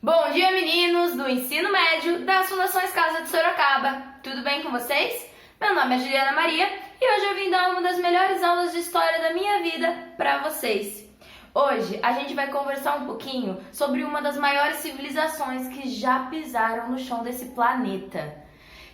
Bom dia, meninos do ensino médio das Fundações Casa de Sorocaba. Tudo bem com vocês? Meu nome é Juliana Maria e hoje eu vim dar uma das melhores aulas de história da minha vida para vocês. Hoje a gente vai conversar um pouquinho sobre uma das maiores civilizações que já pisaram no chão desse planeta,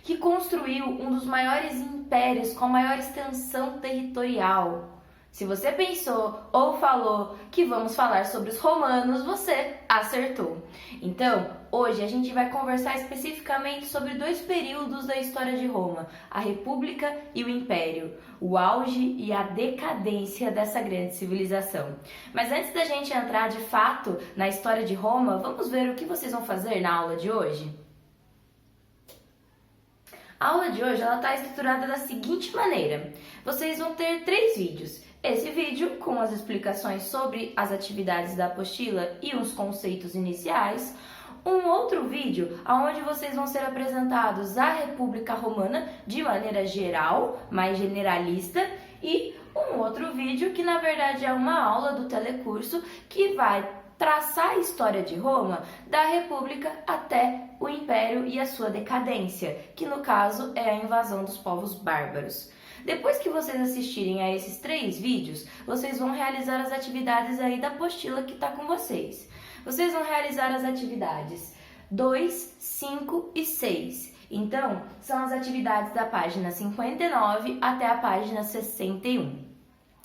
que construiu um dos maiores impérios com a maior extensão territorial. Se você pensou ou falou que vamos falar sobre os romanos, você acertou. Então, hoje a gente vai conversar especificamente sobre dois períodos da história de Roma, a República e o Império, o auge e a decadência dessa grande civilização. Mas antes da gente entrar de fato na história de Roma, vamos ver o que vocês vão fazer na aula de hoje? A aula de hoje está estruturada da seguinte maneira: vocês vão ter 3 vídeos. Esse vídeo com as explicações sobre as atividades da apostila e os conceitos iniciais. Um outro vídeo onde vocês vão ser apresentados a República Romana de maneira geral, mais generalista. E um outro vídeo que na verdade é uma aula do telecurso que vai traçar a história de Roma da República até o Império e a sua decadência, que no caso é a invasão dos povos bárbaros. Depois que vocês assistirem a esses 3 vídeos, vocês vão realizar as atividades aí da apostila que está com vocês. Vocês vão realizar as atividades 2, 5 e 6. Então, são as atividades da página 59 até a página 61.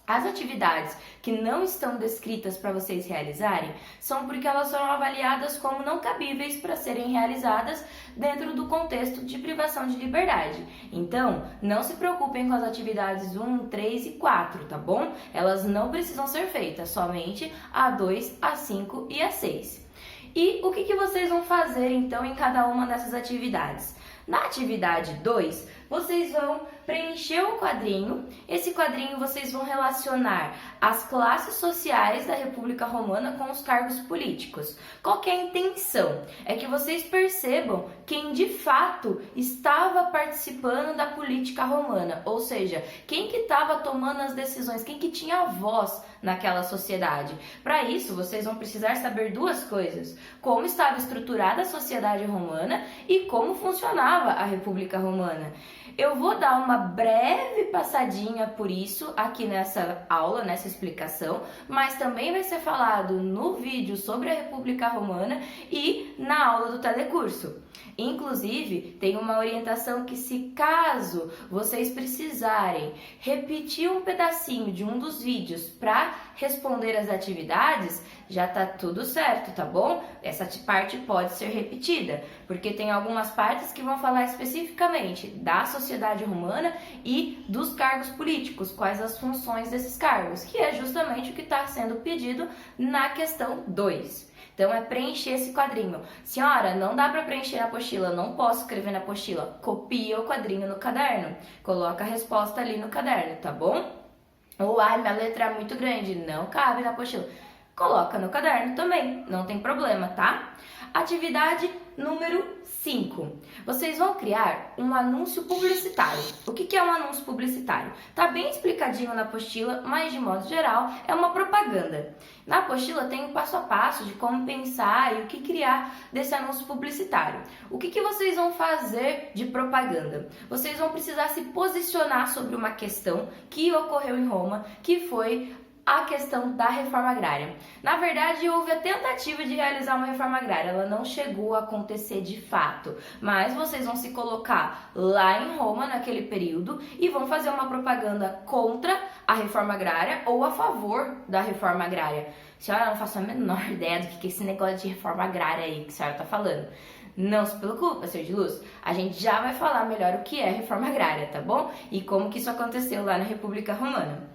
As atividades que não estão descritas para vocês realizarem são porque elas foram avaliadas como não cabíveis para serem realizadas dentro do contexto de privação de liberdade. Então, não se preocupem com as atividades 1, 3 e 4, tá bom? Elas não precisam ser feitas, somente a 2, a 5 e a 6. E o que vocês vão fazer então em cada uma dessas atividades? Na atividade 2, vocês vão preencher o quadrinho. Esse quadrinho vocês vão relacionar as classes sociais da República Romana com os cargos políticos. Qual que é a intenção? É que vocês percebam quem de fato estava participando da política romana, ou seja, quem que estava tomando as decisões, quem que tinha voz naquela sociedade. Para isso, vocês vão precisar saber 2 coisas: como estava estruturada a sociedade romana e como funcionava a República Romana. Eu vou dar uma breve passadinha por isso aqui nessa aula, nessa explicação, mas também vai ser falado no vídeo sobre a República Romana e na aula do telecurso. Inclusive, tem uma orientação que, se caso vocês precisarem repetir um pedacinho de um dos vídeos para responder as atividades, já tá tudo certo, tá bom? Essa parte pode ser repetida, porque tem algumas partes que vão falar especificamente da sociedade romana e dos cargos políticos, quais as funções desses cargos, que é justamente o que está sendo pedido na questão 2. Então, é preencher esse quadrinho. Senhora, não dá para preencher na apostila, não posso escrever na apostila. Copia o quadrinho no caderno, coloca a resposta ali no caderno, tá bom? Ou, minha letra é muito grande, não cabe na apostila. Coloca no caderno também, não tem problema, tá? Atividade número 5. Vocês vão criar um anúncio publicitário. O que é um anúncio publicitário? Tá bem explicadinho na apostila, mas de modo geral é uma propaganda. Na apostila tem um passo a passo de como pensar e o que criar desse anúncio publicitário. O que vocês vão fazer de propaganda? Vocês vão precisar se posicionar sobre uma questão que ocorreu em Roma, que foi a questão da reforma agrária. Na verdade, houve a tentativa de realizar uma reforma agrária, ela não chegou a acontecer de fato, mas vocês vão se colocar lá em Roma naquele período e vão fazer uma propaganda contra a reforma agrária ou a favor da reforma agrária. Senhora, eu não faço a menor ideia do que é esse negócio de reforma agrária aí que a senhora está falando. Não se preocupa, ser de luz, a gente já vai falar melhor o que é reforma agrária, tá bom? E como que isso aconteceu lá na República Romana.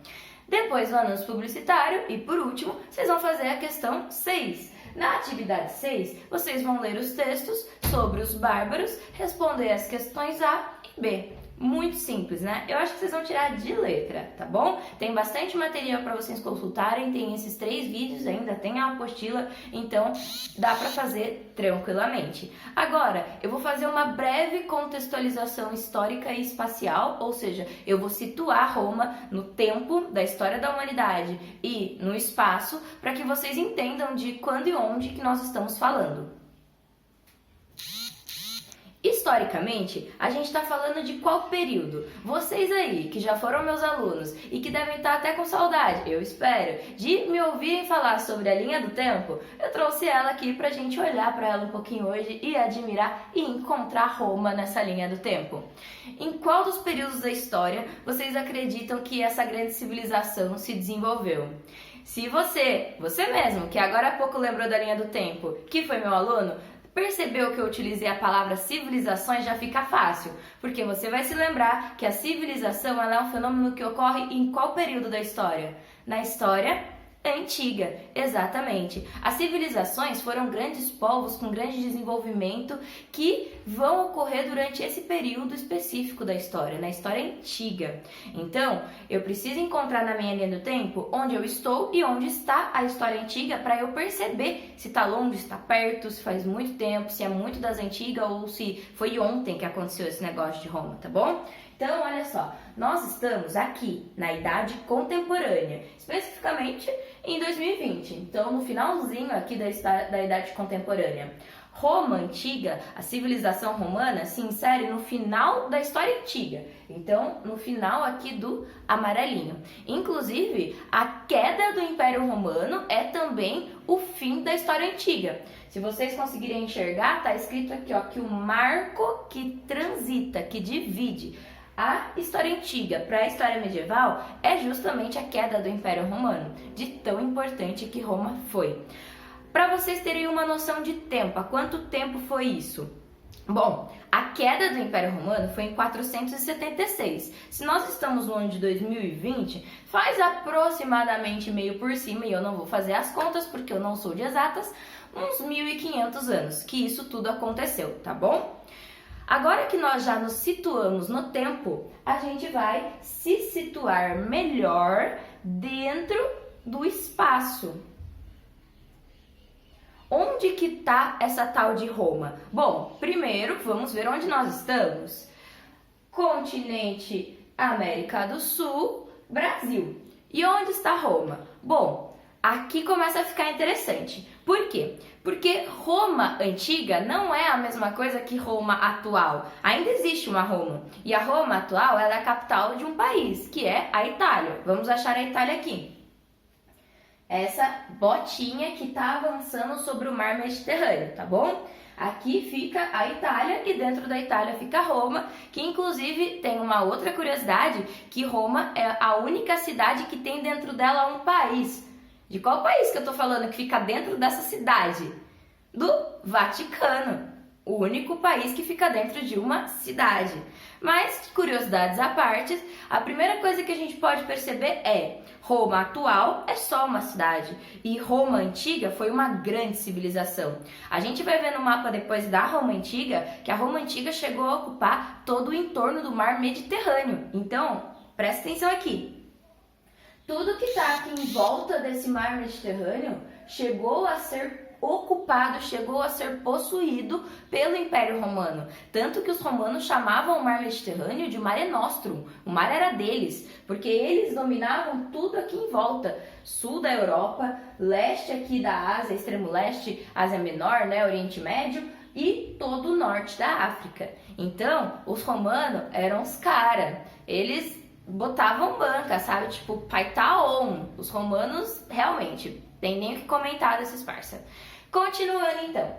Depois o anúncio publicitário e, por último, vocês vão fazer a questão 6. Na atividade 6, vocês vão ler os textos sobre os bárbaros, responder as questões A e B. Muito simples, né? Eu acho que vocês vão tirar de letra, tá bom? Tem bastante material para vocês consultarem, tem esses 3 vídeos ainda, tem a apostila, então dá para fazer tranquilamente. Agora, eu vou fazer uma breve contextualização histórica e espacial, ou seja, eu vou situar Roma no tempo da história da humanidade e no espaço, para que vocês entendam de quando e onde que nós estamos falando. Historicamente, a gente está falando de qual período? Vocês aí, que já foram meus alunos e que devem estar até com saudade, eu espero, de me ouvirem falar sobre a linha do tempo, eu trouxe ela aqui para a gente olhar para ela um pouquinho hoje e admirar e encontrar Roma nessa linha do tempo. Em qual dos períodos da história vocês acreditam que essa grande civilização se desenvolveu? Se você mesmo, que agora há pouco lembrou da linha do tempo, que foi meu aluno, percebeu que eu utilizei a palavra civilizações, já fica fácil, porque você vai se lembrar que a civilização ela é um fenômeno que ocorre em qual período da história? Na história antiga, exatamente. As civilizações foram grandes povos com grande desenvolvimento que vão ocorrer durante esse período específico da história, na história antiga. Então, eu preciso encontrar na minha linha do tempo onde eu estou e onde está a história antiga para eu perceber se está longe, se está perto, se faz muito tempo, se é muito das antigas ou se foi ontem que aconteceu esse negócio de Roma, tá bom? Então, olha só, nós estamos aqui na Idade Contemporânea, especificamente em 2020, então no finalzinho aqui da Idade Contemporânea. Roma Antiga, a civilização romana, se insere no final da história antiga, então no final aqui do amarelinho. Inclusive, a queda do Império Romano é também o fim da história antiga. Se vocês conseguirem enxergar, tá escrito aqui, ó, que o marco que transita, que divide a história antiga para a história medieval é justamente a queda do Império Romano, de tão importante que Roma foi. Para vocês terem uma noção de tempo, há quanto tempo foi isso? Bom, a queda do Império Romano foi em 476. Se nós estamos no ano de 2020, faz aproximadamente meio por cima, e eu não vou fazer as contas porque eu não sou de exatas, uns 1500 anos que isso tudo aconteceu, tá bom? Agora que nós já nos situamos no tempo, a gente vai se situar melhor dentro do espaço. Onde que está essa tal de Roma? Bom, primeiro vamos ver onde nós estamos. Continente América do Sul, Brasil. E onde está Roma? Bom, aqui começa a ficar interessante. Por quê? Porque Roma antiga não é a mesma coisa que Roma atual. Ainda existe uma Roma. E a Roma atual ela é a capital de um país, que é a Itália. Vamos achar a Itália aqui. Essa botinha que está avançando sobre o mar Mediterrâneo, tá bom? Aqui fica a Itália e dentro da Itália fica Roma, que inclusive tem uma outra curiosidade, que Roma é a única cidade que tem dentro dela um país. De qual país que eu tô falando que fica dentro dessa cidade? Do Vaticano. O único país que fica dentro de uma cidade. Mas, curiosidades à parte, a primeira coisa que a gente pode perceber é Roma atual é só uma cidade e Roma antiga foi uma grande civilização. A gente vai ver no mapa depois da Roma antiga que a Roma antiga chegou a ocupar todo o entorno do mar Mediterrâneo. Então, presta atenção aqui. Tudo que está aqui em volta desse mar Mediterrâneo chegou a ser ocupado, chegou a ser possuído pelo Império Romano. Tanto que os romanos chamavam o mar Mediterrâneo de Mare Nostrum. O mar era deles, porque eles dominavam tudo aqui em volta. Sul da Europa, leste aqui da Ásia, extremo leste, Ásia Menor, né, Oriente Médio, e todo o norte da África. Então, os romanos eram os caras. Eles botavam banca, sabe? Tipo, pai tá on. Os romanos, realmente, tem nem o que comentar desses parça. Continuando, então.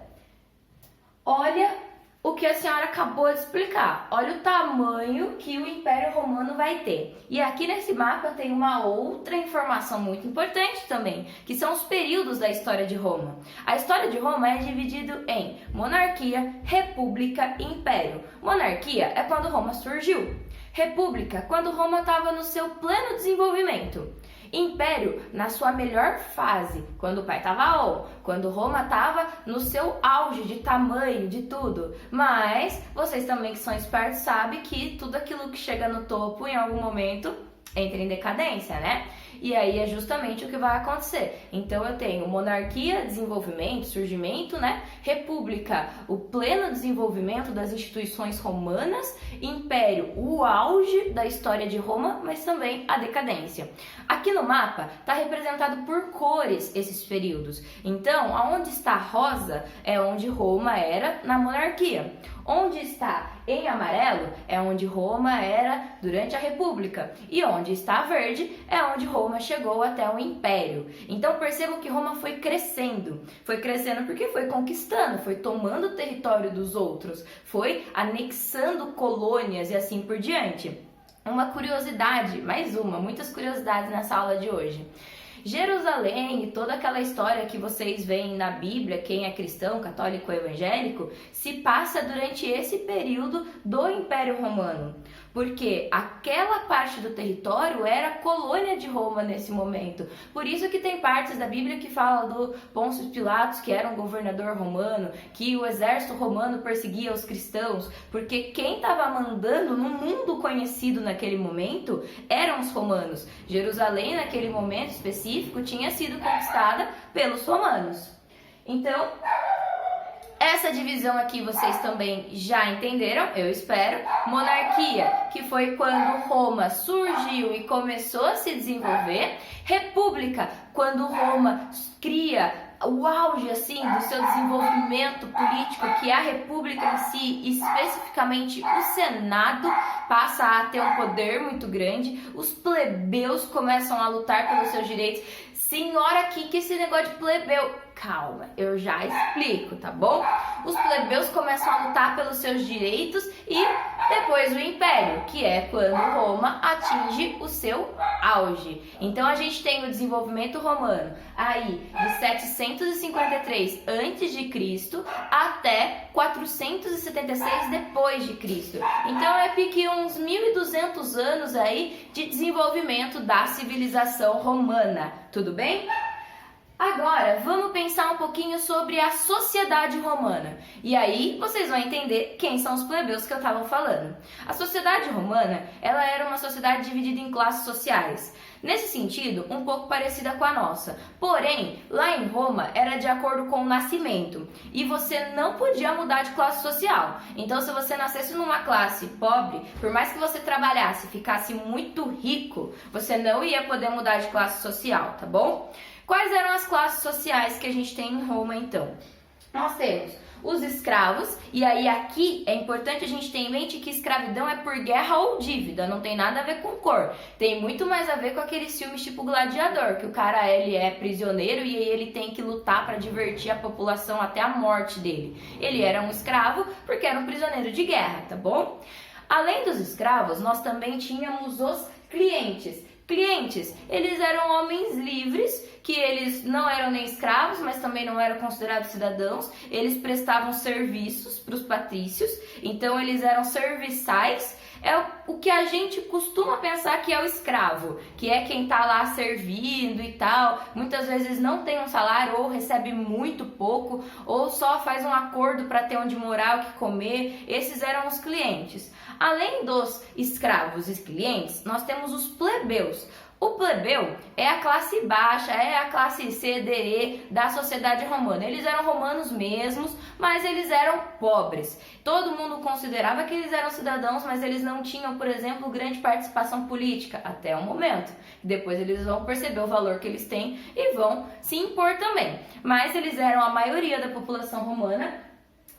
Olha o que a senhora acabou de explicar. Olha o tamanho que o Império Romano vai ter. E aqui nesse mapa tem uma outra informação muito importante também, que são os períodos da história de Roma. A história de Roma é dividida em monarquia, república e império. Monarquia é quando Roma surgiu. República, quando Roma estava no seu pleno desenvolvimento. Império, na sua melhor fase, quando o pai estava on, quando Roma estava no seu auge de tamanho, de tudo. Mas vocês também que são espertos sabem que tudo aquilo que chega no topo em algum momento entra em decadência, né? E aí é justamente o que vai acontecer. Então eu tenho monarquia, desenvolvimento, surgimento, né? República, o pleno desenvolvimento das instituições romanas, império, o auge da história de Roma, mas também a decadência. Aqui no mapa está representado por cores esses períodos. Então, aonde está rosa é onde Roma era na monarquia. Onde está em amarelo é onde Roma era durante a República, e onde está verde é onde Roma chegou até o Império. Então percebam que Roma foi crescendo porque foi conquistando, foi tomando o território dos outros, foi anexando colônias e assim por diante. Uma curiosidade, muitas curiosidades nessa aula de hoje. Jerusalém e toda aquela história que vocês veem na Bíblia, quem é cristão, católico ou evangélico, se passa durante esse período do Império Romano, porque aquela parte do território era colônia de Roma nesse momento. Por isso que tem partes da Bíblia que fala do Pôncio Pilatos, que era um governador romano, que o exército romano perseguia os cristãos, porque quem estava mandando no mundo conhecido naquele momento eram os romanos. Jerusalém, naquele momento específico, tinha sido conquistada pelos romanos. Então, essa divisão aqui vocês também já entenderam, eu espero. Monarquia, que foi quando Roma surgiu e começou a se desenvolver. República, quando Roma cria o auge assim do seu desenvolvimento político, que é a república em si, especificamente o Senado, passa a ter um poder muito grande, os plebeus começam a lutar pelos seus direitos. Senhora, aqui que esse negócio de plebeu, calma, eu já explico, tá bom? Os plebeus começam a lutar pelos seus direitos e depois o Império, que é quando Roma atinge o seu auge. Então a gente tem o desenvolvimento romano aí de 753 a.C. até 476 depois de Cristo. Então é pique uns 1.200 anos aí de desenvolvimento da civilização romana, tudo bem? Agora, vamos pensar um pouquinho sobre a sociedade romana. E aí, vocês vão entender quem são os plebeus que eu estava falando. A sociedade romana, ela era uma sociedade dividida em classes sociais. Nesse sentido, um pouco parecida com a nossa. Porém, lá em Roma, era de acordo com o nascimento. E você não podia mudar de classe social. Então, se você nascesse numa classe pobre, por mais que você trabalhasse e ficasse muito rico, você não ia poder mudar de classe social, tá bom? Quais eram as classes sociais que a gente tem em Roma, então? Nós temos os escravos, e aí aqui é importante a gente ter em mente que escravidão é por guerra ou dívida, não tem nada a ver com cor. Tem muito mais a ver com aqueles filmes tipo Gladiador, que o cara ele é prisioneiro e ele tem que lutar para divertir a população até a morte dele. Ele era um escravo porque era um prisioneiro de guerra, tá bom? Além dos escravos, nós também tínhamos os clientes. Clientes, eles eram homens livres, que eles não eram nem escravos, mas também não eram considerados cidadãos. Eles prestavam serviços para os patrícios, então eles eram serviçais. É o que a gente costuma pensar que é o escravo, que é quem tá lá servindo e tal. Muitas vezes não tem um salário ou recebe muito pouco, ou só faz um acordo para ter onde morar, o que comer. Esses eram os clientes. Além dos escravos e clientes, nós temos os plebeus. O plebeu é a classe baixa, é a classe C, D, E da sociedade romana. Eles eram romanos mesmos, mas eles eram pobres. Todo mundo considerava que eles eram cidadãos, mas eles não tinham, por exemplo, grande participação política, até o momento. Depois eles vão perceber o valor que eles têm e vão se impor também. Mas eles eram a maioria da população romana.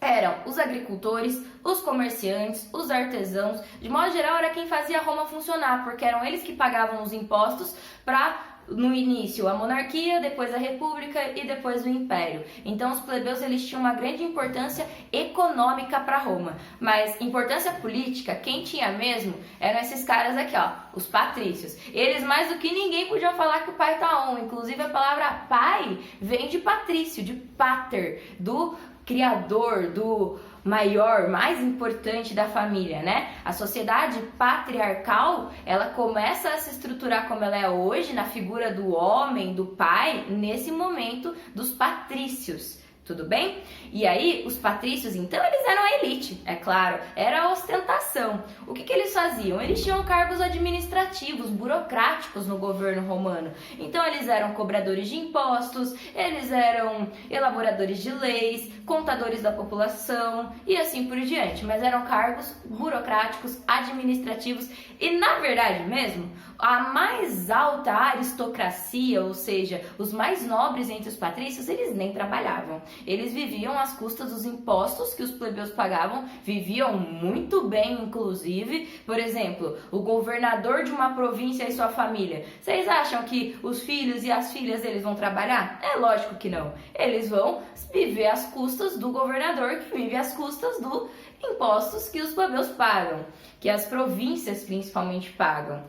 Eram os agricultores, os comerciantes, os artesãos, de modo geral era quem fazia Roma funcionar, porque eram eles que pagavam os impostos para, no início, a monarquia, depois a república e depois o império. Então os plebeus eles tinham uma grande importância econômica para Roma, mas importância política, quem tinha mesmo, eram esses caras aqui, ó, os patrícios. Eles mais do que ninguém podiam falar que o pai tá on, inclusive a palavra pai vem de patrício, de pater, do criador, do maior, mais importante da família, né? A sociedade patriarcal, ela começa a se estruturar como ela é hoje, na figura do homem, do pai, nesse momento dos patrícios. Tudo bem? E aí, os patrícios, então, eles eram a elite, é claro, era a ostentação. O que eles faziam? Eles tinham cargos administrativos, burocráticos no governo romano. Então, eles eram cobradores de impostos, eles eram elaboradores de leis, contadores da população e assim por diante. Mas eram cargos burocráticos, administrativos e, na verdade mesmo, a mais alta aristocracia, ou seja, os mais nobres entre os patrícios, eles nem trabalhavam. Eles viviam às custas dos impostos que os plebeus pagavam, viviam muito bem, inclusive. Por exemplo, o governador de uma província e sua família. Vocês acham que os filhos e as filhas deles vão trabalhar? É lógico que não. Eles vão viver às custas do governador, que vive às custas dos impostos que os plebeus pagam, que as províncias principalmente pagam.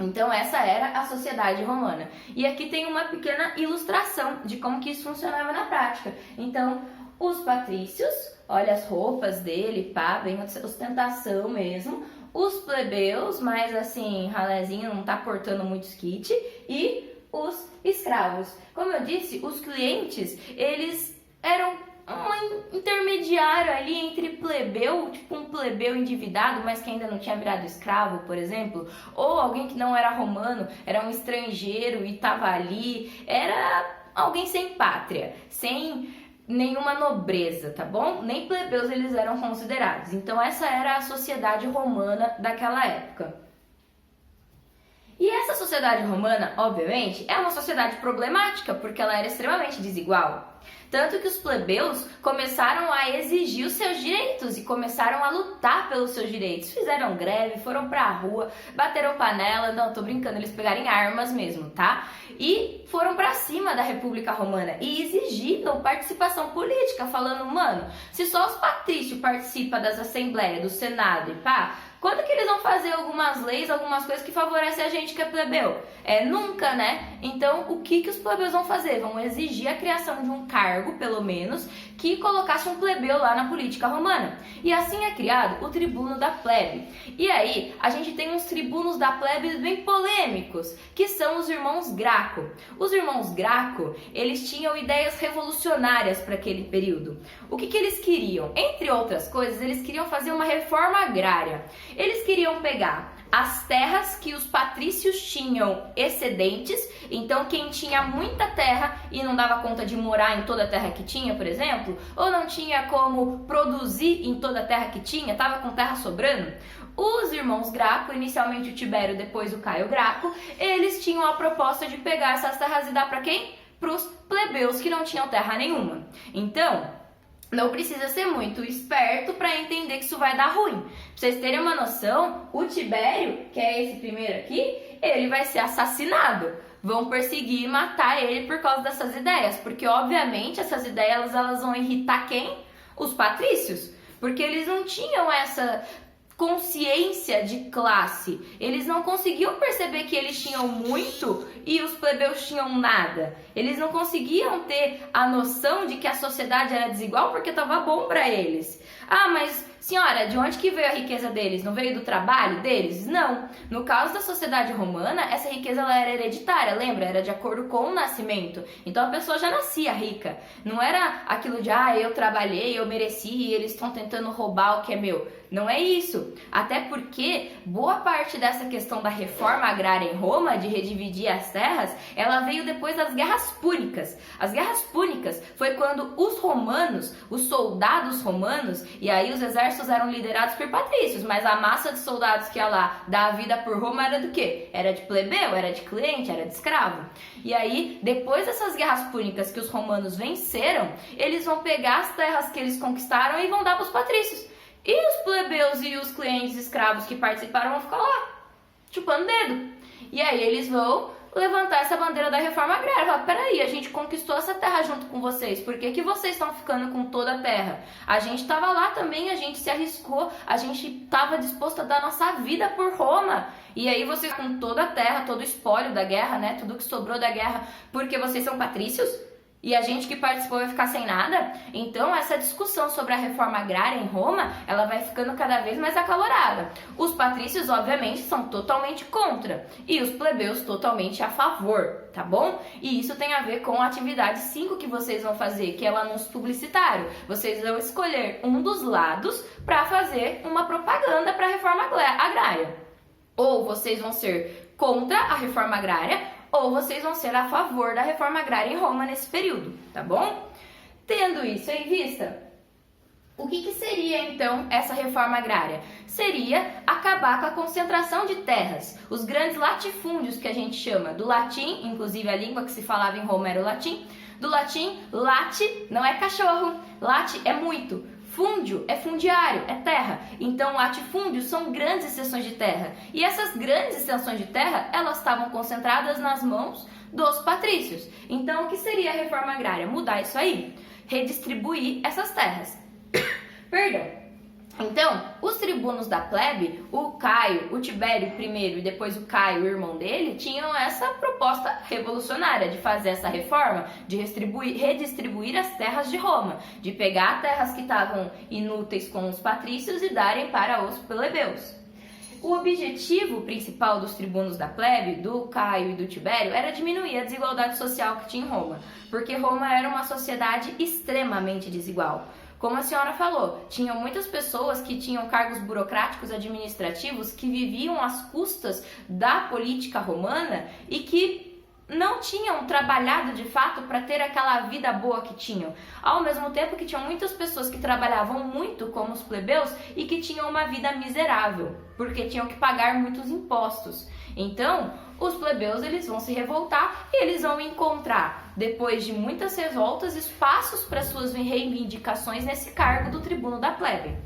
Então essa era a sociedade romana. E aqui tem uma pequena ilustração de como que isso funcionava na prática. Então, os patrícios, olha as roupas dele, pá, bem ostentação mesmo. Os plebeus, mais assim, ralézinho, não tá portando muito kit. E os escravos. Como eu disse, os clientes, eles eram um intermediário ali entre plebeu, tipo um plebeu endividado, mas que ainda não tinha virado escravo, por exemplo, ou alguém que não era romano, era um estrangeiro e estava ali, era alguém sem pátria, sem nenhuma nobreza, tá bom? Nem plebeus eles eram considerados. Então essa era a sociedade romana daquela época. E essa sociedade romana, obviamente, é uma sociedade problemática, porque ela era extremamente desigual. Tanto que os plebeus começaram a exigir os seus direitos e começaram a lutar pelos seus direitos. Fizeram greve, foram pra rua, bateram panela, não, tô brincando, eles pegaram armas mesmo, tá? E foram pra cima da República Romana e exigiram participação política, falando, mano, se só os patrícios participam das assembleias, do Senado e pá, quando que eles vão fazer algumas leis, algumas coisas que favorecem a gente que é plebeu? Nunca, né? Então, o que os plebeus vão fazer? Vão exigir a criação de um cargo, pelo menos, que colocasse um plebeu lá na política romana. E assim é criado o tribuno da plebe. E aí, a gente tem uns tribunos da plebe bem polêmicos, que são os irmãos Graco. Os irmãos Graco, eles tinham ideias revolucionárias para aquele período. O que eles queriam? Entre outras coisas, eles queriam fazer uma reforma agrária. Eles queriam pegar as terras que os patrícios tinham excedentes, então quem tinha muita terra e não dava conta de morar em toda a terra que tinha, por exemplo, ou não tinha como produzir em toda a terra que tinha, estava com terra sobrando, os irmãos Graco, inicialmente o Tibério, depois o Caio Graco, eles tinham a proposta de pegar essas terras e dar para quem? Para os plebeus que não tinham terra nenhuma. Então, não precisa ser muito esperto para entender que isso vai dar ruim. Pra vocês terem uma noção, o Tibério, que é esse primeiro aqui, ele vai ser assassinado. Vão perseguir e matar ele por causa dessas ideias. Porque, obviamente, essas ideias elas vão irritar quem? Os patrícios. Porque eles não tinham essa consciência de classe. Eles não conseguiam perceber que eles tinham muito e os plebeus tinham nada. Eles não conseguiam ter a noção de que a sociedade era desigual porque estava bom para eles. Ah, mas senhora, de onde que veio a riqueza deles? Não veio do trabalho deles? Não. No caso da sociedade romana, essa riqueza ela era hereditária, lembra? Era de acordo com o nascimento. Então a pessoa já nascia rica. Não era aquilo de, eu trabalhei, eu mereci e eles estão tentando roubar o que é meu. Não é isso. Até porque boa parte dessa questão da reforma agrária em Roma, de redividir as terras, ela veio depois das guerras púnicas. As guerras púnicas foi quando os romanos, os soldados romanos, e aí os exércitos eram liderados por patrícios, mas a massa de soldados que ia lá dar a vida por Roma era do quê? Era de plebeu, era de cliente, era de escravo. E aí, depois dessas guerras púnicas que os romanos venceram, eles vão pegar as terras que eles conquistaram e vão dar para os patrícios. E os plebeus e os clientes escravos que participaram vão ficar lá, chupando dedo. E aí eles vão levantar essa bandeira da reforma agrária. Falar, peraí, a gente conquistou essa terra junto com vocês. Por que vocês estão ficando com toda a terra? A gente estava lá também, a gente se arriscou, a gente estava disposto a dar nossa vida por Roma. E aí vocês com toda a terra, todo o espólio da guerra, né? Tudo que sobrou da guerra, porque vocês são patrícios? E a gente que participou vai ficar sem nada? Então essa discussão sobre a reforma agrária em Roma, ela vai ficando cada vez mais acalorada. Os patrícios, obviamente, são totalmente contra e os plebeus totalmente a favor, tá bom? E isso tem a ver com a atividade 5 que vocês vão fazer, que é o anúncio publicitário. Vocês vão escolher um dos lados para fazer uma propaganda para a reforma agrária. Ou vocês vão ser contra a reforma agrária, ou vocês vão ser a favor da reforma agrária em Roma nesse período, tá bom? Tendo isso em vista, o que seria então essa reforma agrária? Seria acabar com a concentração de terras, os grandes latifúndios que a gente chama, do latim, inclusive a língua que se falava em Roma era o latim, Do latim, late não é cachorro, late é muito. Fúndio é fundiário, é terra. Então, latifúndios são grandes extensões de terra. E essas grandes extensões de terra, elas estavam concentradas nas mãos dos patrícios. Então, o que seria a reforma agrária? Mudar isso aí. Redistribuir essas terras. Perdão. Então, os tribunos da plebe, o Caio, o Tibério primeiro e depois o Caio, o irmão dele, tinham essa proposta revolucionária de fazer essa reforma, de redistribuir as terras de Roma, de pegar terras que estavam inúteis com os patrícios e darem para os plebeus. O objetivo principal dos tribunos da plebe, do Caio e do Tibério, era diminuir a desigualdade social que tinha em Roma, porque Roma era uma sociedade extremamente desigual. Como a senhora falou, tinham muitas pessoas que tinham cargos burocráticos administrativos que viviam às custas da política romana e que não tinham trabalhado de fato para ter aquela vida boa que tinham. Ao mesmo tempo que tinham muitas pessoas que trabalhavam muito como os plebeus e que tinham uma vida miserável, porque tinham que pagar muitos impostos. Então, os plebeus eles vão se revoltar e eles vão encontrar, depois de muitas revoltas, espaços para suas reivindicações nesse cargo do tribuno da plebe.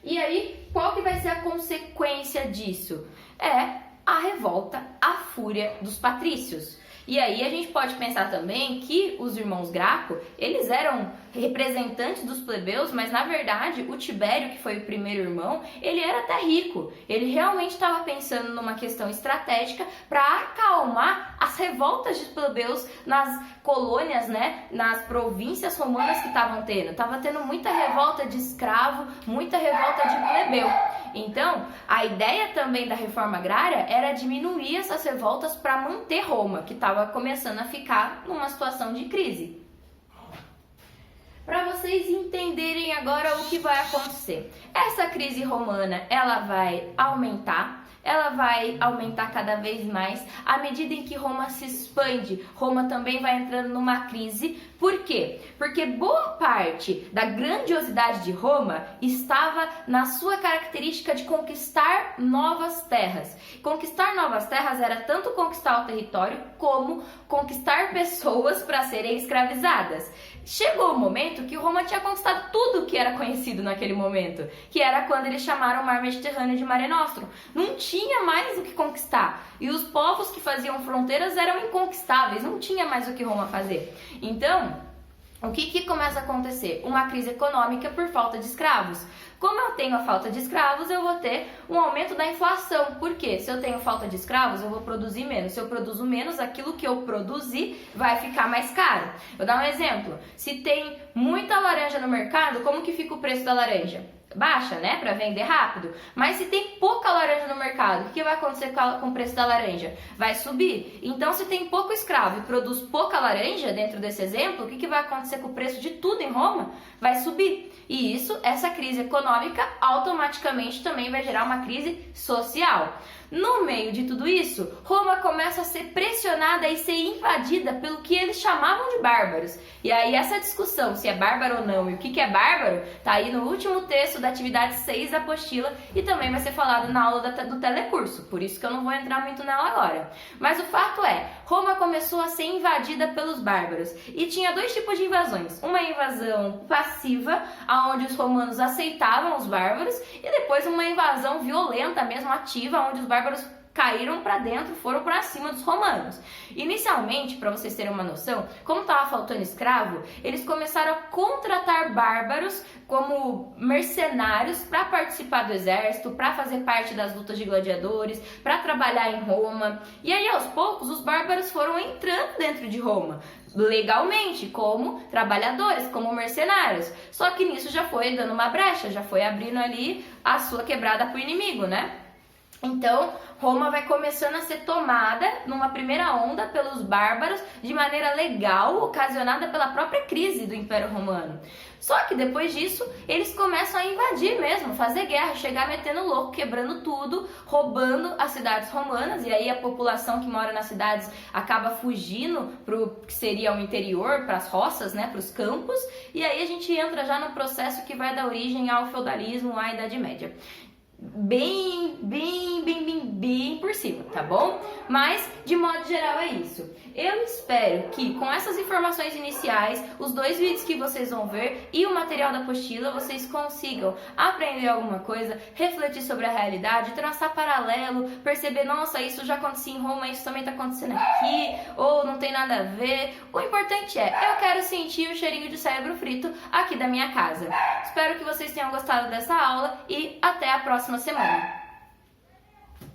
E aí, qual que vai ser a consequência disso? É a revolta, a fúria dos patrícios. E aí a gente pode pensar também que os irmãos Graco, eles eram representantes dos plebeus, mas na verdade o Tibério, que foi o primeiro irmão, ele era até rico. Ele realmente estava pensando numa questão estratégica para acalmar as revoltas de plebeus nas colônias, né, nas províncias romanas que estavam tendo. Tava tendo muita revolta de escravo, muita revolta de plebeu. Então, a ideia também da reforma agrária era diminuir essas revoltas para manter Roma, que estava começando a ficar numa situação de crise. Para vocês entenderem agora o que vai acontecer. Essa crise romana, ela vai aumentar cada vez mais à medida em que Roma se expande. Roma também vai entrando numa crise. Por quê? Porque boa parte da grandiosidade de Roma estava na sua característica de conquistar novas terras. Conquistar novas terras era tanto conquistar o território como conquistar pessoas para serem escravizadas. Chegou o momento que Roma tinha conquistado tudo que era conhecido naquele momento, que era quando eles chamaram o Mar Mediterrâneo de Mare Nostrum. Não tinha mais o que conquistar. E os povos que faziam fronteiras eram inconquistáveis, não tinha mais o que Roma fazer. Então, o que começa a acontecer? Uma crise econômica por falta de escravos. Como eu tenho a falta de escravos, eu vou ter um aumento da inflação. Por quê? Se eu tenho falta de escravos, eu vou produzir menos. Se eu produzo menos, aquilo que eu produzi vai ficar mais caro. Vou dar um exemplo. Se tem muita laranja no mercado, como que fica o preço da laranja? Baixa, né? Para vender rápido. Mas se tem pouca laranja no mercado, o que vai acontecer com o preço da laranja? Vai subir. Então, se tem pouco escravo e produz pouca laranja, dentro desse exemplo, o que vai acontecer com o preço de tudo em Roma? Vai subir. E isso, essa crise econômica, automaticamente também vai gerar uma crise social. No meio de tudo isso, Roma começa a ser pressionada e ser invadida pelo que eles chamavam de bárbaros. E aí essa discussão, se é bárbaro ou não e o que é bárbaro, tá aí no último texto da atividade 6 da apostila e também vai ser falado na aula do telecurso, por isso que eu não vou entrar muito nela agora. Mas o fato é, Roma começou a ser invadida pelos bárbaros e tinha dois tipos de invasões. Uma invasão passiva, onde os romanos aceitavam os bárbaros, e depois uma invasão violenta, mesmo ativa, onde os bárbaros caíram para dentro, foram para cima dos romanos. Inicialmente, para vocês terem uma noção, como estava faltando escravo, eles começaram a contratar bárbaros como mercenários para participar do exército, para fazer parte das lutas de gladiadores, para trabalhar em Roma. E aí, aos poucos, os bárbaros foram entrando dentro de Roma, legalmente, como trabalhadores, como mercenários. Só que nisso já foi dando uma brecha, já foi abrindo ali a sua quebrada para o inimigo, né? Então, Roma vai começando a ser tomada numa primeira onda pelos bárbaros de maneira legal, ocasionada pela própria crise do Império Romano. Só que depois disso, eles começam a invadir mesmo, fazer guerra, chegar metendo louco, quebrando tudo, roubando as cidades romanas, e aí a população que mora nas cidades acaba fugindo para o que seria o interior, para as roças, né, para os campos, e aí a gente entra já no processo que vai dar origem ao feudalismo, à Idade Média. bem por cima, tá bom? Mas, de modo geral, é isso. Eu espero que com essas informações iniciais, os 2 vídeos que vocês vão ver e o material da apostila, vocês consigam aprender alguma coisa, refletir sobre a realidade, traçar paralelo, perceber, nossa, isso já acontecia em Roma, isso também tá acontecendo aqui, ou não tem nada a ver. O importante é, eu quero sentir o cheirinho de cérebro frito aqui da minha casa. Espero que vocês tenham gostado dessa aula e até a próxima semana.